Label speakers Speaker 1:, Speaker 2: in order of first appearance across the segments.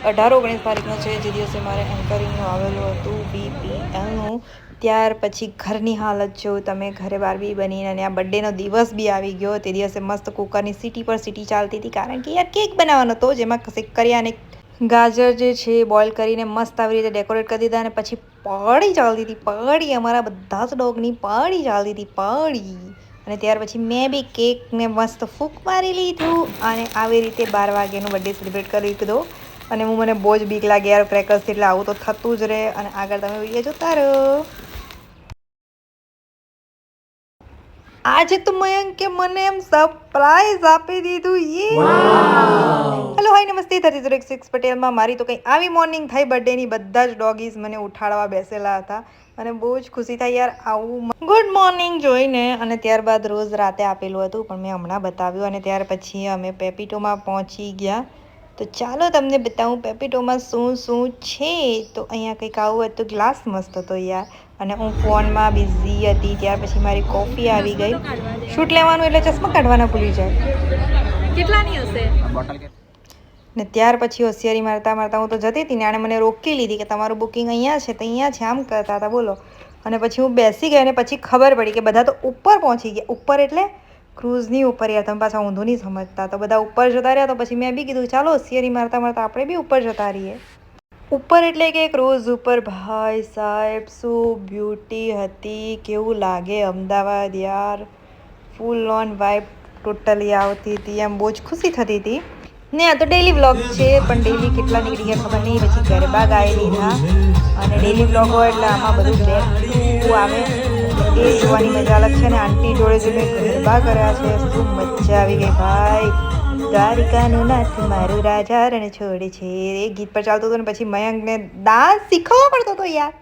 Speaker 1: 18-19 તારીખનો છે, જે દિવસે મારે એન્કરિંગનું આવેલું હતું BPLનું. ત્યાર પછી ઘરની હાલત જો તમે, ઘરે બારબી બનીને અને આ બર્થડેનો દિવસ બી આવી ગયો. તે દિવસે મસ્ત કુકરની સીટી પર સીટી ચાલતી હતી, કારણ કે યાર કેક બનાવવાનો હતો, જેમાં શક્કરિયા અને ગાજર જે છે બોઇલ કરીને મસ્ત આવી રીતે ડેકોરેટ કરી દીધા. અને પછી પડી ચાલતી હતી, પડી અમારા બધા જ ડોગની પડી ચાલતી હતી, પડી. અને ત્યાર પછી મેં બી કેકને મસ્ત ફૂંક મારી લીધું અને આવી રીતે 12 વાગ્યાનો બર્થડે સેલિબ્રેટ કરી દીધો. અને મને બહુ જ બીક લાગે યાર ક્રેકર્સથી, એટલે આવું તો થતું જ રહે. અને આગળ તમે વિડીયો જોતા રહો. આજે તો મયંકે મને એમ સરપ્રાઈઝ આપી દીધું. હેલો હાય નમસ્તે, 3306 પટેલમાં મારી તો કંઈ આવી મોર્નિંગ થઈ બર્થડેની. બધા જ ડોગીઝ મને ઉઠાડવા બેસેલા હતા અને બહુ જ ખુશી થાય યાર આવું ગુડ મોર્નિંગ જોઈને. અને ત્યારબાદ રોજ રાતે આપેલું હતું, પણ મેં હમણાં બતાવ્યું. અને ત્યાર પછી અમે પેપીટોમાં પહોંચી ગયા. તો ચાલો તમને બતાવું પેપીટોમાં શું શું છે. તો અહીંયા કંઈક આવું હતું, ગ્લાસ મસ્ત હતો યાર. અને હું ફોનમાં બિઝી હતી. ત્યાર પછી મારી કોફી આવી ગઈ. શૂટ લેવાનું એટલે ચશ્મા કાઢવાના ભૂલી જાય.
Speaker 2: કેટલાની હશે
Speaker 1: ને ત્યાર પછી હોશિયારી મારતા મારતા હું તો જતી હતી ને આણે મને રોકી લીધી કે તમારું બુકિંગ અહીંયા છે, તો અહીંયા છે, આમ કરતા હતા બોલો. અને પછી હું બેસી ગઈ અને પછી ખબર પડી કે બધા તો ઉપર પહોંચી ગયા. ઉપર એટલે ક્રૂઝની ઉપર યાર, તમે પાછા ઊંધું નહીં સમજતા. તો બધા ઉપર જતા રહ્યા. તો પછી મેં બી કીધું ચાલો હોશિયારી મારતા મારતા આપણે બી ઉપર જતા રહીએ. ઉપર એટલે કે ક્રૂઝ ઉપર. ભાઈ સાહેબ શું બ્યુટી હતી, કેવું લાગે અમદાવાદ યાર. ફૂલ ઓન વાઇબ ટોટલી આવતી હતી, એમ બહુ જ ખુશી થતી હતી. ને આ તો ડેલી વ્લોગ છે, પણ ડેલી કેટલા નીકળી ગયા ખબર નહીં. પછી ગરબા ગાઈ લીધા. અને ડેલી વ્લોગ હોય એટલે આમાં બધું બેક આવે, એ જોવાની મજા અલગ છે. ને આંટી જોડે જે મેં ગરબા કર્યા છે, શું મજા આવી ગઈ ભાઈ. દ્વારિકાનો નાથ મારું રાજા રણ છોડે છે, એ ગીત પર ચાલતું હતું. ને પછી મયંકને ડાન્સ શીખવવો પડતો હતો યાર,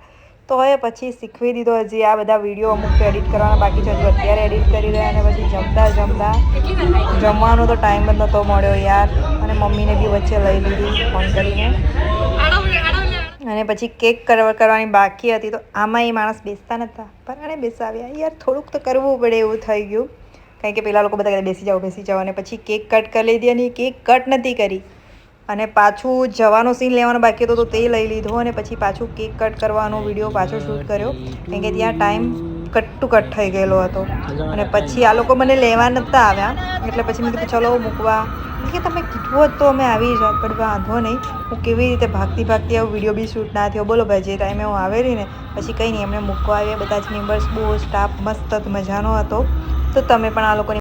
Speaker 1: તો એ પછી શીખવી દીધો. હજી આ બધા વિડીયો અમુક એડિટ કરવાના બાકી છે, હજુ અત્યારે એડિટ કરી રહ્યા. અને પછી જમવાનો તો ટાઈમ જ નહોતો મળ્યો યાર. અને મમ્મીને બી વચ્ચે લઈ લીધી ફોન કરીને. અને પછી કેક કરવાની બાકી હતી, તો આમાં એ માણસ બેસતા નહોતા, પણ આને બેસાવ્યા યાર. થોડુંક તો કરવું પડે એવું થઈ ગયું, કારણ કે પેલા લોકો બધા બેસી જાઓ. અને પછી કેક કટ કરી લીધી, અને કેક કટ નથી કરી. અને પાછું જવાનો સીન લેવાનો બાકી હતો, તો તે લઈ લીધો. અને પછી પાછું કેક કટ કરવાનો વિડીયો પાછો શૂટ કર્યો, કારણ કે ત્યાં ટાઈમ કટ ટુ કટ થઈ ગયેલો હતો. અને પછી આ લોકો મને લેવા નહોતા આવ્યા, એટલે પછી મેં કીધું ચલો મૂકવા, કે તમે કીધું હોત તો અમે આવી જાત, પણ વાંધો નહીં. હું કેવી રીતે ભાગતી આવું, વિડીયો બી શૂટ ના થયો બોલો ભાઈ. જે ટાઈમે હું આવેલી ને પછી કંઈ નહીં, એમને મૂકવા આવ્યા. બધા જ મેમ્બર્સ બહુ સ્ટાફ મસ્ત મજાનો હતો. તો તમે પણ આ લોકોની